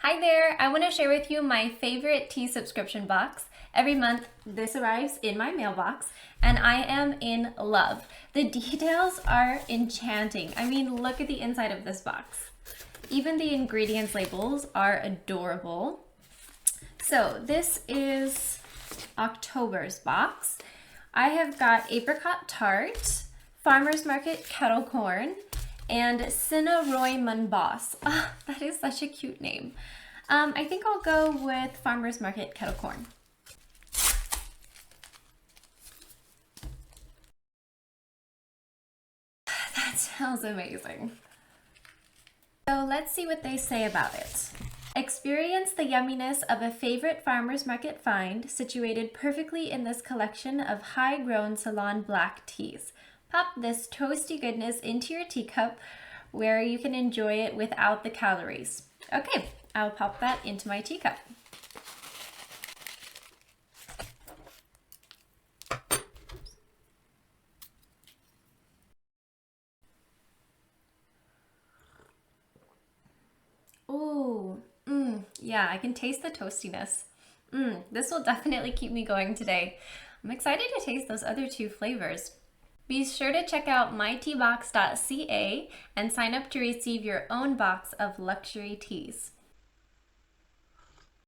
Hi there, I want to share with you my favorite tea subscription box. Every month this arrives in my mailbox and I am in love. The details are enchanting. I mean, look at the inside of this box. Even the ingredients labels are adorable. So this is October's box. I have got Apricot Tart, Farmer's Market Kettle Corn, and Cinnnaroimonbos. Oh, that is such a cute name. I think I'll go with Farmer's Market Kettle Corn. That sounds amazing. So let's see what they say about it. Experience the yumminess of a favorite farmer's market find situated perfectly in this collection of high-grown Ceylon black teas. Pop this toasty goodness into your teacup where you can enjoy it without the calories. Okay, I'll pop that into my teacup. Ooh, yeah, I can taste the toastiness. This will definitely keep me going today. I'm excited to taste those other two flavors. Be sure to check out myteabox.ca and sign up to receive your own box of luxury teas.